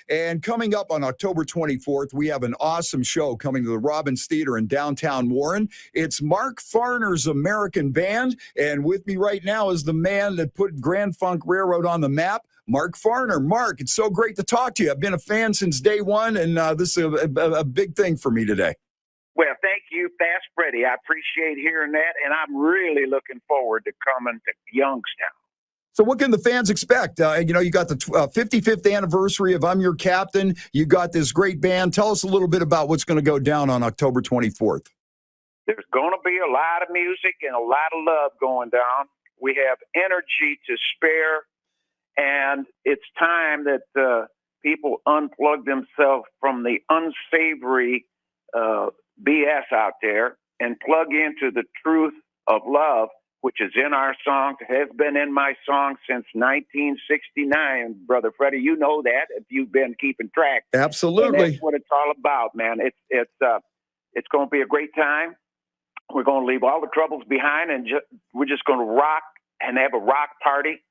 And coming up on October 24th, we have an awesome show coming to the Robbins Theater in downtown Warren. It's Mark Farner's American Band. And with me right now is the man that put Grand Funk Railroad on the map, Mark Farner. Mark, it's so great to talk to you. I've been a fan since day one, and this is a big thing for me today. Well, thank you, Fast Freddie. I appreciate hearing that, and I'm really looking forward to coming to Youngstown. So what can the fans expect? You got the 55th anniversary of I'm Your Captain. You got this great band. Tell us a little bit about what's going to go down on October 24th. There's going to be a lot of music and a lot of love going down. We have energy to spare, and it's time that people unplug themselves from the unsavory BS out there and plug into the truth of love, which is in our songs, has been in my song since 1969, Brother Freddie. You know that if you've been keeping track. Absolutely. And that's what it's all about, man. It's going to be a great time. We're going to leave all the troubles behind, and we're just going to rock and have a rock party.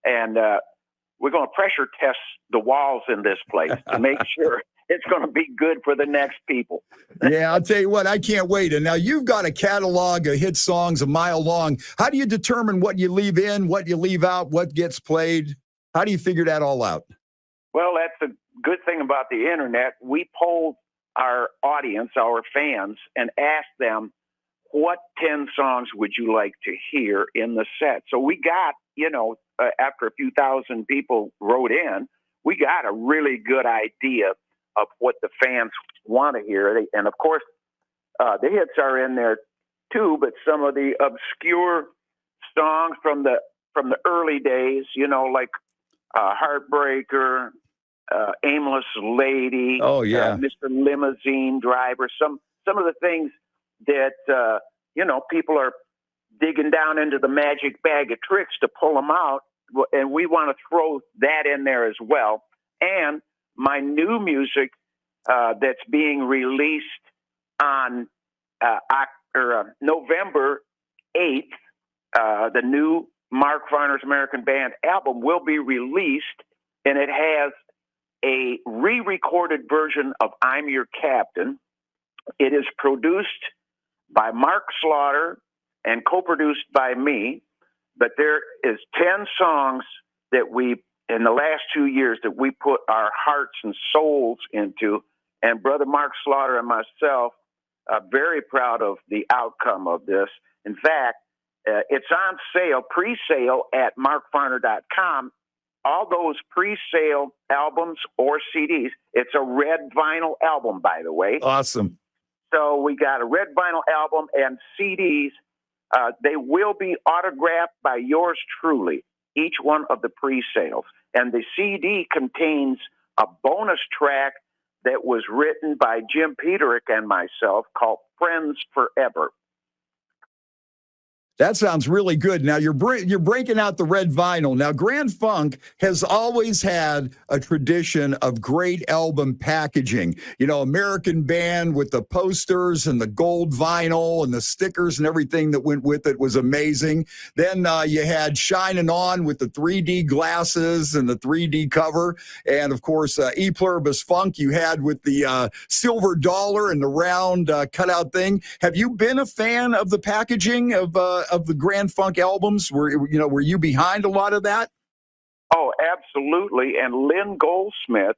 And we're going to pressure test the walls in this place to make sure it's going to be good for the next people. Yeah, I'll tell you what, I can't wait. And now you've got a catalog of hit songs a mile long. How do you determine what you leave in, what you leave out, what gets played? How do you figure that all out? Well, that's a good thing about the internet. We polled our audience, our fans, and asked them, what 10 songs would you like to hear in the set? So we got, after a few thousand people wrote in, we got a really good idea of what the fans want to hear. And of course, the hits are in there too, but some of the obscure songs from the early days, like Heartbreaker, Aimless Lady, oh yeah, Mr. Limousine Driver, some of the things that, people are digging down into the magic bag of tricks to pull them out. And we want to throw that in there as well. And my new music that's being released on November 8th, the new Mark Farner's American Band album will be released, and it has a re-recorded version of I'm Your Captain. It is produced by Mark Slaughter and co-produced by me, but there is 10 songs that we, in the last 2 years, that we put our hearts and souls into, and Brother Mark Slaughter and myself are very proud of the outcome of this. In fact, it's on sale, pre-sale at markfarner.com. All those pre-sale albums or CDs, it's a red vinyl album, by the way. Awesome. So we got a red vinyl album and CDs. They will be autographed by yours truly, each one of the pre-sales. And the CD contains a bonus track that was written by Jim Peterick and myself called Friends Forever. That sounds really good. Now, you're breaking out the red vinyl. Now, Grand Funk has always had a tradition of great album packaging. American Band with the posters and the gold vinyl and the stickers and everything that went with it was amazing. Then you had Shining On with the 3D glasses and the 3D cover. And, of course, E Pluribus Funk you had with the silver dollar and the round cutout thing. Have you been a fan of the packaging of the Grand Funk albums? Were you behind a lot of that? Oh, absolutely. And Lynn Goldsmith,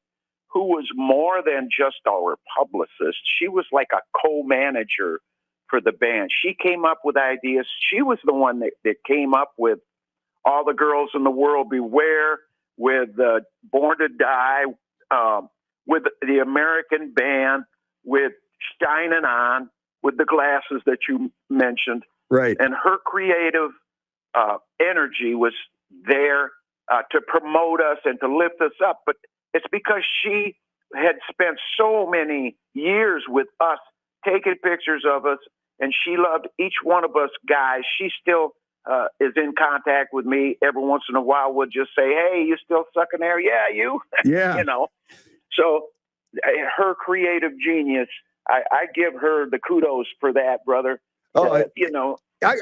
who was more than just our publicist, she was like a co-manager for the band. She came up with ideas. She was the one that came up with All the Girls in the World Beware, with Born to Die, with the American Band, with Shining On, with the glasses that you mentioned. Right. And her creative energy was there to promote us and to lift us up. But it's because she had spent so many years with us, taking pictures of us, and she loved each one of us guys. She still is in contact with me. Every once in a while, we'll just say, hey, you still sucking there? Yeah, you? Yeah. So her creative genius, I give her the kudos for that, brother. Oh, I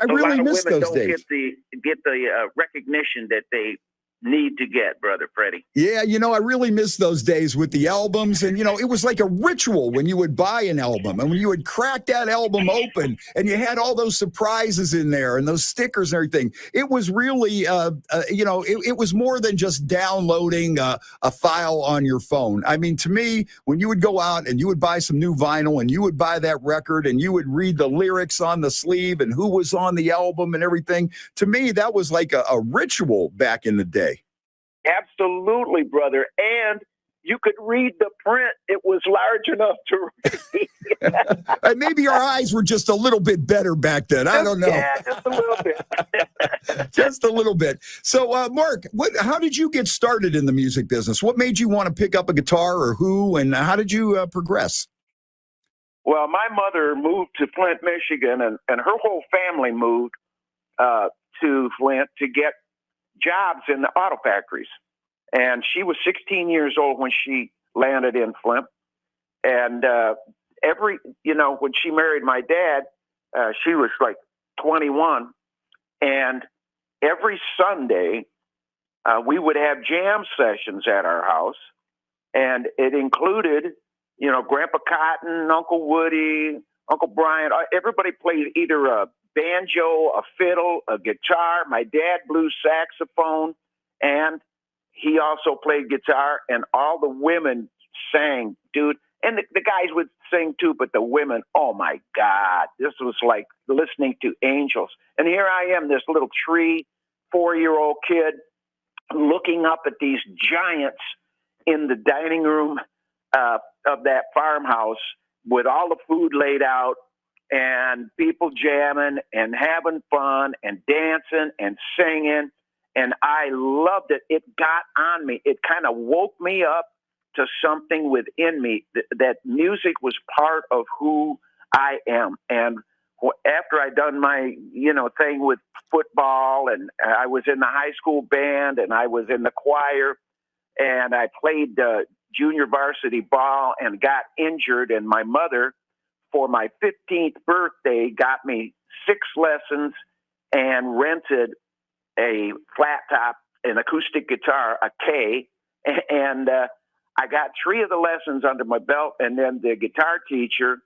really miss those days. Get the recognition that they need to get, Brother Freddie. Yeah, I really miss those days with the albums. And, it was like a ritual when you would buy an album and when you would crack that album open and you had all those surprises in there and those stickers and everything. It was really, it was more than just downloading a file on your phone. I mean, to me, when you would go out and you would buy some new vinyl and you would buy that record and you would read the lyrics on the sleeve and who was on the album and everything, to me, that was like a ritual back in the day. Absolutely, brother. And you could read the print. It was large enough to read. Maybe our eyes were just a little bit better back then. I don't know. Yeah, just a little bit. Just a little bit. So, Mark, how did you get started in the music business? What made you want to pick up a guitar, or who, and how did you progress? Well, my mother moved to Flint, Michigan, and her whole family moved to Flint to get jobs in the auto factories. And she was 16 years old when she landed in Flint. And when she married my dad, she was like 21. And every Sunday, we would have jam sessions at our house. And it included, Grandpa Cotton, Uncle Woody, Uncle Brian. Everybody played either a banjo, a fiddle, a guitar. My dad blew saxophone, and he also played guitar, and all the women sang, dude. And the guys would sing too, but the women, oh my God, this was like listening to angels. And here I am, this little 4-year-old kid, looking up at these giants in the dining room of that farmhouse with all the food laid out, and people jamming and having fun and dancing and singing. And I loved it. It got on me. It kind of woke me up to something within me that music was part of who I am. And after I done my, thing with football, and I was in the high school band and I was in the choir, and I played junior varsity ball and got injured, and my mother, for my 15th birthday, got me 6 lessons and rented a flat top, an acoustic guitar, a K, and I got 3 of the lessons under my belt, and then the guitar teacher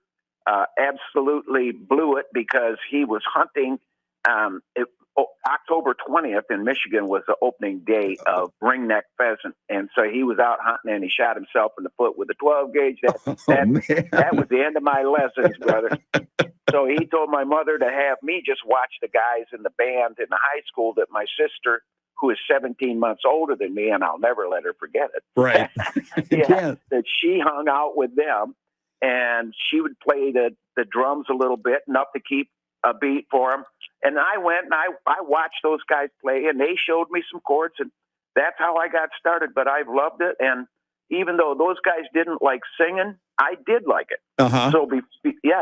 absolutely blew it because he was hunting. October 20th in Michigan was the opening day of ringneck pheasant, and so he was out hunting and he shot himself in the foot with a 12 gauge. That was the end of my lessons, brother. So he told my mother to have me just watch the guys in the band in the high school that my sister, who is 17 months older than me, and I'll never let her forget it. Right. That she hung out with them, and she would play the drums a little bit, enough to keep a beat for them. And I went and I watched those guys play, and they showed me some chords, and that's how I got started. But I've loved it. And even though those guys didn't like singing, I did like it. Uh-huh. So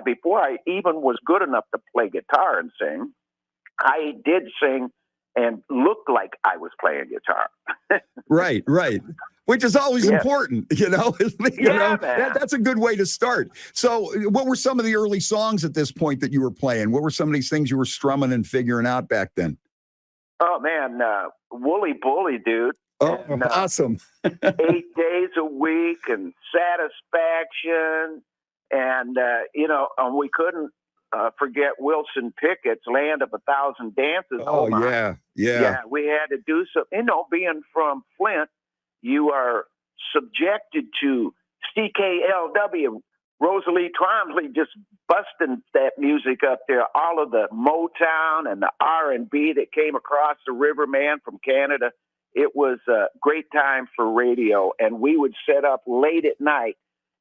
before I even was good enough to play guitar and sing, I did sing and looked like I was playing guitar. Right. Which is always important, Man. That's a good way to start. So what were some of the early songs at this point that you were playing? What were some of these things you were strumming and figuring out back then? Oh, man, Wooly Bully, dude. Oh, and, awesome. 8 days a week and Satisfaction. And, and we couldn't forget Wilson Pickett's Land of a Thousand Dances. Oh, yeah. Yeah, we had to do something. Being from Flint, you are subjected to CKLW, Rosalie Trombley just busting that music up there, all of the Motown and the R&B that came across the river, man, from Canada. It was a great time for radio, and we would set up late at night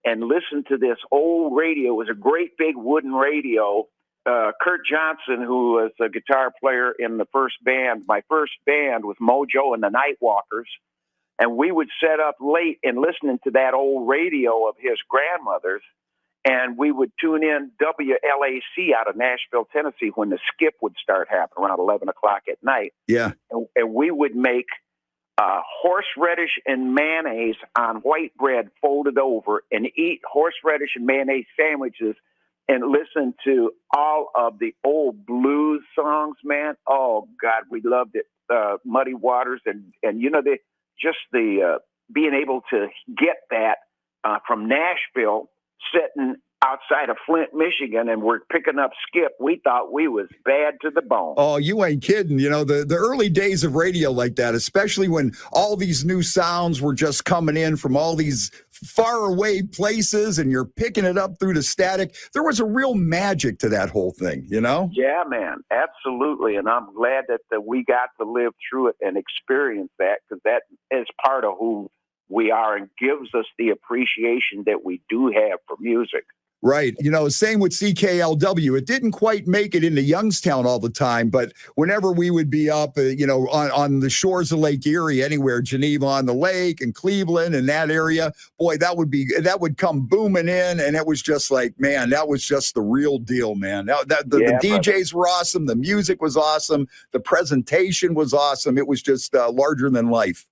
and listen to this old radio. It was a great big wooden radio. Kurt Johnson, who was a guitar player in the first band, my first band was Mojo and the Nightwalkers. And we would set up late and listening to that old radio of his grandmother's. And we would tune in WLAC out of Nashville, Tennessee, when the skip would start happening around 11 o'clock at night. Yeah. And we would make horseradish and mayonnaise on white bread folded over and eat horseradish and mayonnaise sandwiches and listen to all of the old blues songs, man. Oh God, we loved it. Muddy Waters, and you know, the being able to get that from Nashville, sitting outside of Flint, Michigan, and we're picking up Skip. We thought we was bad to the bone. Oh, you ain't kidding. You know, the early days of radio like that, especially when all these new sounds were just coming in from all these far away places and you're picking it up through the static. There was a real magic to that whole thing, you know? Yeah, man, absolutely. And I'm glad that we got to live through it and experience that, because that is part of who we are and gives us the appreciation that we do have for music. Right. You know, same with CKLW. It didn't quite make it into Youngstown all the time, but whenever we would be up, on the shores of Lake Erie, anywhere, Geneva on the lake and Cleveland and that area, boy, that would come booming in. And it was just like, man, that was just the real deal, man. The DJs were awesome. The music was awesome. The presentation was awesome. It was just larger than life.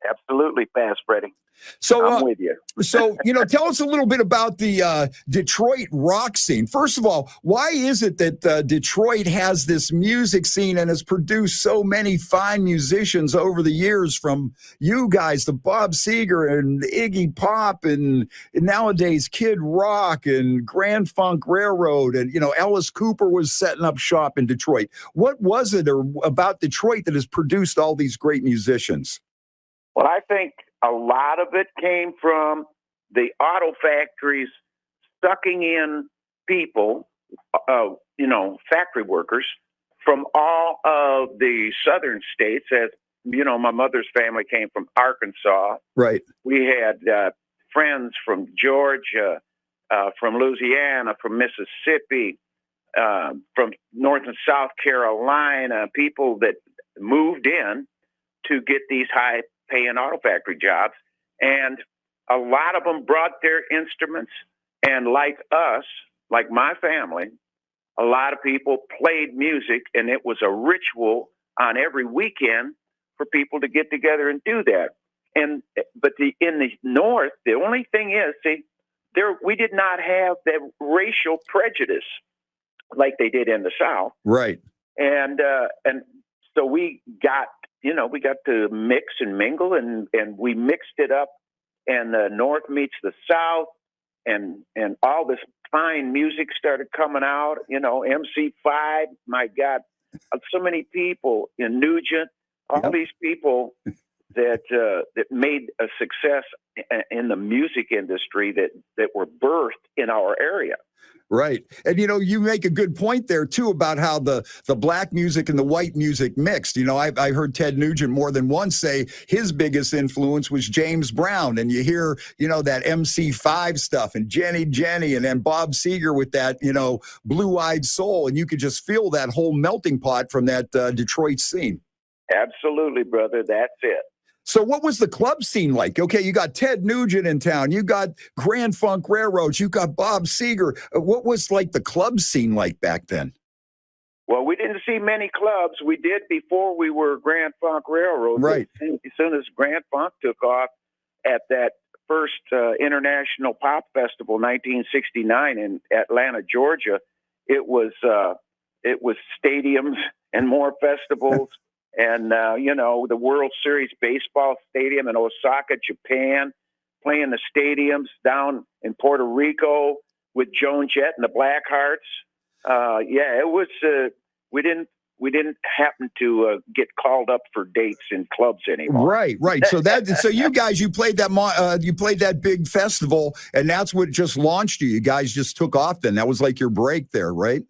Absolutely, Fast Freddie. So I'm with you. So, tell us a little bit about the Detroit rock scene. First of all, why is it that Detroit has this music scene and has produced so many fine musicians over the years, from you guys to Bob Seger and Iggy Pop and nowadays Kid Rock and Grand Funk Railroad, and, Alice Cooper was setting up shop in Detroit. What was it about Detroit that has produced all these great musicians? Well, I think a lot of it came from the auto factories sucking in people, factory workers from all of the southern states. As you know, my mother's family came from Arkansas. Right. We had friends from Georgia, from Louisiana, from Mississippi, from North and South Carolina, people that moved in to get these high-paying auto factory jobs. And a lot of them brought their instruments. And like us, like my family, a lot of people played music, and it was a ritual on every weekend for people to get together and do that. But in the North, the only thing is, we did not have that racial prejudice like they did in the South. Right. And so we got to mix and mingle, and we mixed it up, and the North meets the South, and all this fine music started coming out, MC5, my God, so many people in Nugent, all these people that made a success in the music industry that were birthed in our area. Right. And, you make a good point there, too, about how the black music and the white music mixed. I heard Ted Nugent more than once say his biggest influence was James Brown. And you hear, that MC5 stuff and Jenny and then Bob Seger with that, blue-eyed soul. And you could just feel that whole melting pot from that Detroit scene. Absolutely, brother. That's it. So what was the club scene like? Okay, you got Ted Nugent in town. You got Grand Funk Railroad. You got Bob Seger. What was like the club scene like back then? Well, we didn't see many clubs. We did before we were Grand Funk Railroad. Right. As soon as Grand Funk took off at that first International Pop Festival, 1969 in Atlanta, Georgia, it was stadiums and more festivals. And, the World Series baseball stadium in Osaka, Japan, playing the stadiums down in Puerto Rico with Joan Jett and the Blackhearts. It was, we didn't happen to get called up for dates in clubs anymore. Right. So you guys, you played that big festival, and that's what just launched you. You guys just took off then. That was like your break there, right?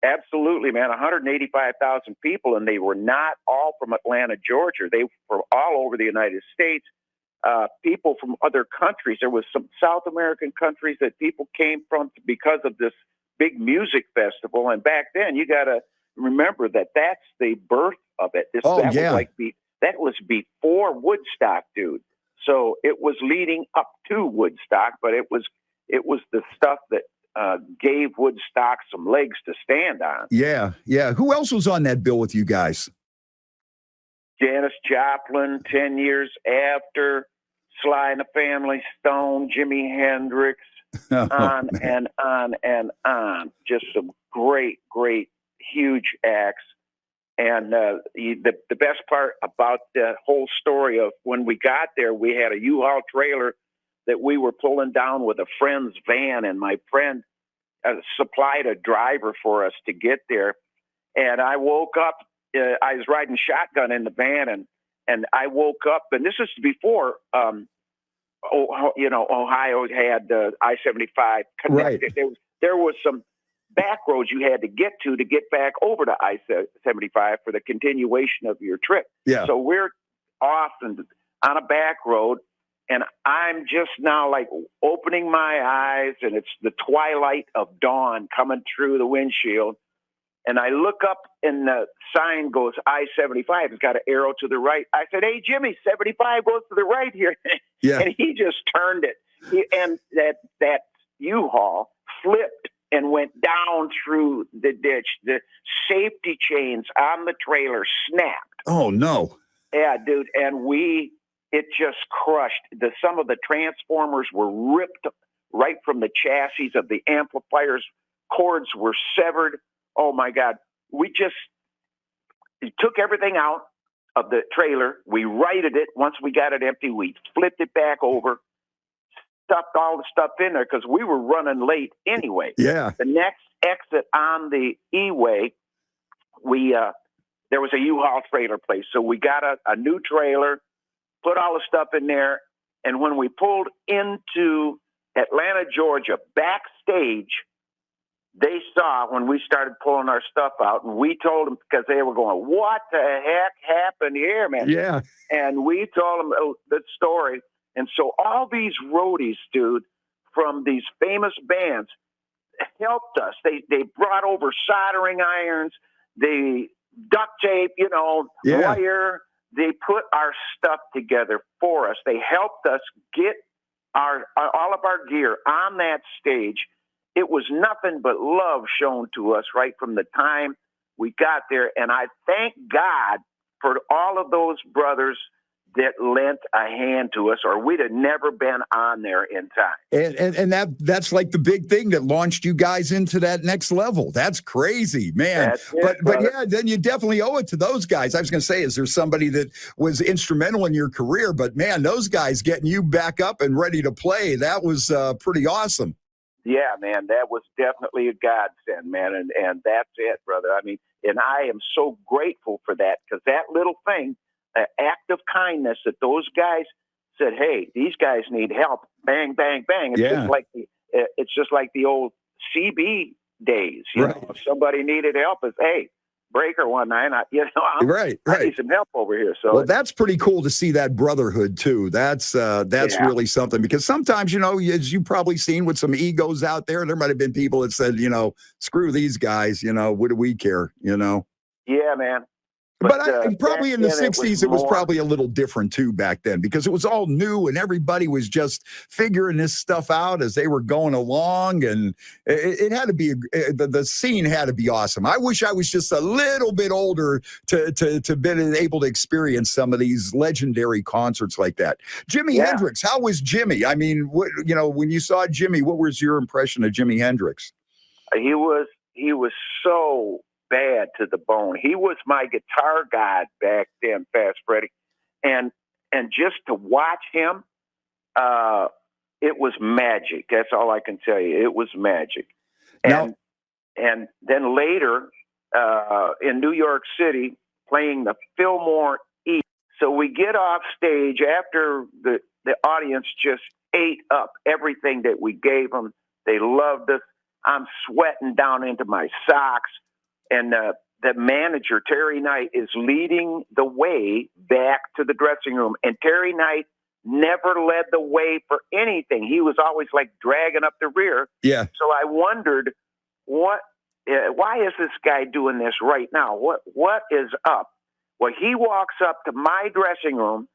Absolutely, man. 185,000 people, and they were not all from Atlanta, Georgia. They were all over the United States. People from other countries. There was some South American countries that people came from because of this big music festival. And back then, you got to remember that that's the birth of it. That was before Woodstock, dude. So it was leading up to Woodstock, but it was the stuff that gave Woodstock some legs to stand on. Yeah. Who else was on that bill with you guys? Janis Joplin, 10 Years After, Sly and the Family Stone, Jimi Hendrix, on and on and on. Just some great, great, huge acts. And the best part about the whole story of when we got there, we had a U-Haul trailer that we were pulling down with a friend's van, and my friend supplied a driver for us to get there. And I woke up, I was riding shotgun in the van, and I woke up, and this is before, Ohio had I-75 connected. Right. There was some back roads you had to get back over to I-75 for the continuation of your trip. Yeah. So we're off and on a back road, and I'm just now like opening my eyes, and it's the twilight of dawn coming through the windshield. And I look up, and the sign goes I-75. It's got an arrow to the right. I said, "Hey, Jimmy, 75 goes to the right here." Yeah. And he just turned it. And that U-Haul flipped and went down through the ditch. The safety chains on the trailer snapped. Oh, no. Yeah, dude. And it just crushed. Some of the transformers were ripped right from the chassis of the amplifiers. Cords were severed. Oh, my God. We took everything out of the trailer. We righted it. Once we got it empty, we flipped it back over, stuffed all the stuff in there because we were running late anyway. Yeah. The next exit on the E-way, there was a U-Haul trailer place. So we got a new trailer, put all the stuff in there. And when we pulled into Atlanta, Georgia, backstage, they saw when we started pulling our stuff out, and we told them, because they were going, "What the heck happened here, man?" Yeah. And we told them the story. And so all these roadies, dude, from these famous bands helped us. They brought over soldering irons, they duct tape, wire. They put our stuff together for us. They helped us get all of our gear on that stage. It was nothing but love shown to us right from the time we got there. And I thank God for all of those brothers that lent a hand to us, or we'd have never been on there in time. And that's like the big thing that launched you guys into that next level. That's crazy, man. But yeah, then you definitely owe it to those guys. I was going to say, is there somebody that was instrumental in your career? But man, those guys getting you back up and ready to play, that was pretty awesome. Yeah, man, that was definitely a godsend, man. And that's it, brother. I mean, and I am so grateful for that, because that little thing, an act of kindness that those guys said, "Hey, these guys need help." Bang, bang, bang. It's just like the old CB days. You know, if somebody needed help, it's, "Hey, breaker one night, I need some help over here." So, well, that's pretty cool to see that brotherhood too. That's really something, because sometimes, as you probably seen with some egos out there might have been people that said, "Screw these guys, what do we care?" Yeah, man. But probably in the 60s, it was probably a little different too back then, because it was all new and everybody was just figuring this stuff out as they were going along. And it had to be, the scene had to be awesome. I wish I was just a little bit older to been able to experience some of these legendary concerts like that. Jimi Hendrix, how was Jimmy? I mean, when you saw Jimmy, what was your impression of Jimi Hendrix? He was so bad to the bone. He was my guitar god back then, Fast Freddie, and just to watch him, it was magic. That's all I can tell you. It was magic. And then later in New York City, playing the Fillmore East. So we get off stage after the audience just ate up everything that we gave them. They loved us. I'm sweating down into my socks. And the manager, Terry Knight, is leading the way back to the dressing room. And Terry Knight never led the way for anything. He was always like dragging up the rear. Yeah. So I wondered, why is this guy doing this right now? What is up? Well, he walks up to my dressing room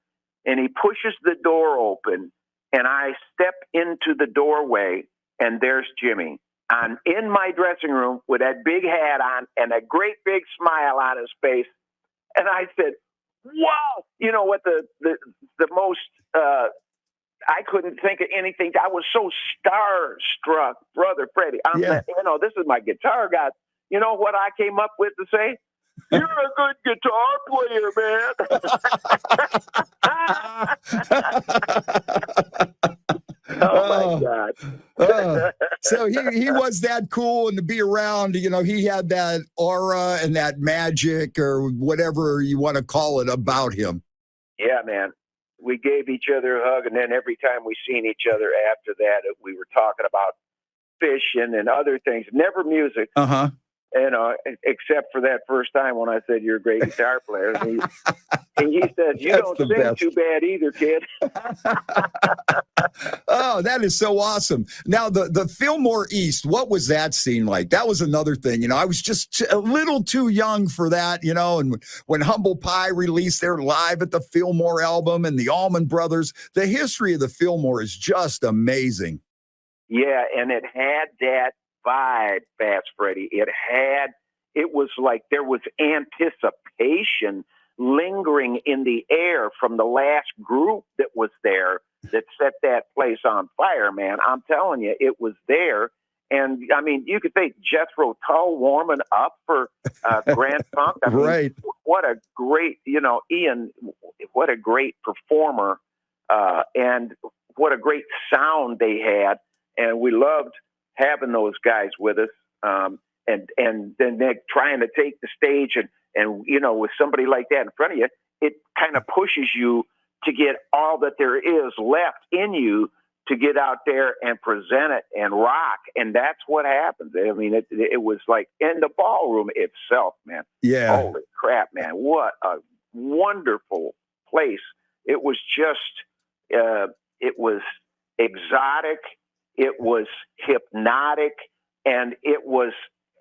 and he pushes the door open, and I step into the doorway, and there's Jimmy. I'm in my dressing room with that big hat on and a great big smile on his face. And I said, "Wow!" What the most I couldn't think of anything. I was so starstruck, brother Freddie. Yeah. This is my guitar guy. You know what I came up with to say? You're a good guitar player, man. Oh my God. So he was that cool, and to be around, he had that aura and that magic, or whatever you want to call it, about him. Yeah, man. We gave each other a hug, and then every time we seen each other after that, we were talking about fishing and other things, never music. Uh-huh. Except for that first time when I said you're a great guitar player. And he says, you don't sing best. too bad either, kid. Oh, that is so awesome. Now, the Fillmore East, what was that scene like? That was another thing. I was just a little too young for that, and when Humble Pie released their Live at the Fillmore album, and the Allman Brothers, the history of the Fillmore is just amazing. Yeah, and it had that vibe, Fast Freddie. It was like there was anticipation lingering in the air from the last group that was there that set that place on fire, man. I'm telling you, it was there. And I mean, you could think Jethro Tull warming up for Grand Funk. I mean, right. What a great, Ian, what a great performer, and what a great sound they had. And we loved having those guys with us, and then they're trying to take the stage, and with somebody like that in front of you, it kind of pushes you to get all that there is left in you to get out there and present it and rock, and that's what happens. I mean, it was like in the ballroom itself, man. Yeah. Holy crap, man! What a wonderful place! It was just, it was exotic. It was hypnotic, and it was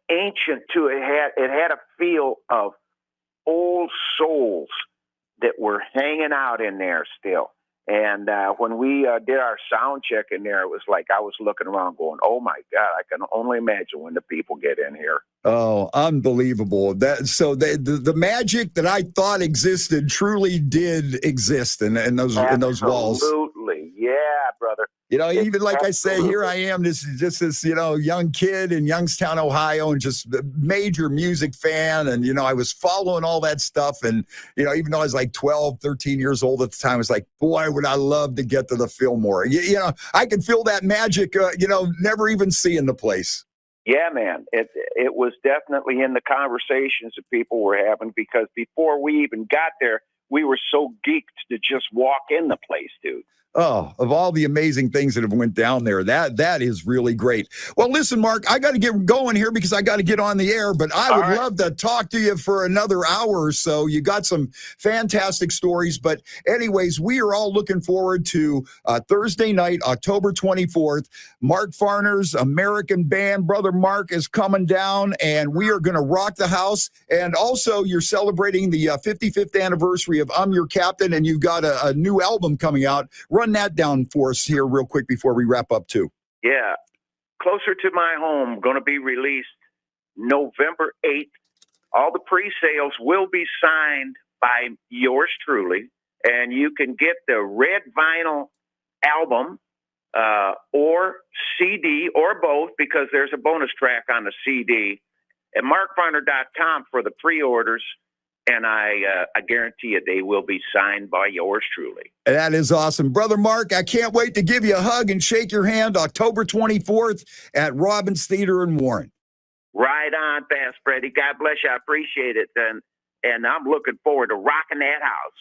ancient too. It had a feel of old souls that were hanging out in there still. And when we did our sound check in there, it was like I was looking around going, oh my God, I can only imagine when the people get in here. Oh, unbelievable. The magic that I thought existed truly did exist in those walls. Absolutely. Yeah, brother. Even like I say, here I am, this young kid in Youngstown, Ohio, and just a major music fan. And, I was following all that stuff. And, even though I was like 12, 13 years old at the time, I was like, boy, would I love to get to the Fillmore. I could feel that magic, never even seeing the place. Yeah, man. It was definitely in the conversations that people were having, because before we even got there, we were so geeked to just walk in the place, dude. Oh, of all the amazing things that have went down there, that is really great. Well, listen, Mark, I got to get going here because I got to get on the air, but I would love to talk to you for another hour or so. You got some fantastic stories, but anyways, we are all looking forward to Thursday night, October 24th. Mark Farner's American band, Brother Mark, is coming down, and we are going to rock the house. And also, you're celebrating the 55th anniversary of I'm Your Captain, and you've got a new album coming out. Run that down for us here real quick before we wrap up too. Yeah. Closer to My Home, going to be released November 8th. All the pre-sales will be signed by yours truly, and you can get the red vinyl album or CD or both, because there's a bonus track on the CD at markfarner.com for the pre-orders. And I guarantee you they will be signed by yours truly. That is awesome. Brother Mark, I can't wait to give you a hug and shake your hand October 24th at Robbins Theater in Warren. Right on, Fast Freddie. God bless you. I appreciate it. And I'm looking forward to rocking that house.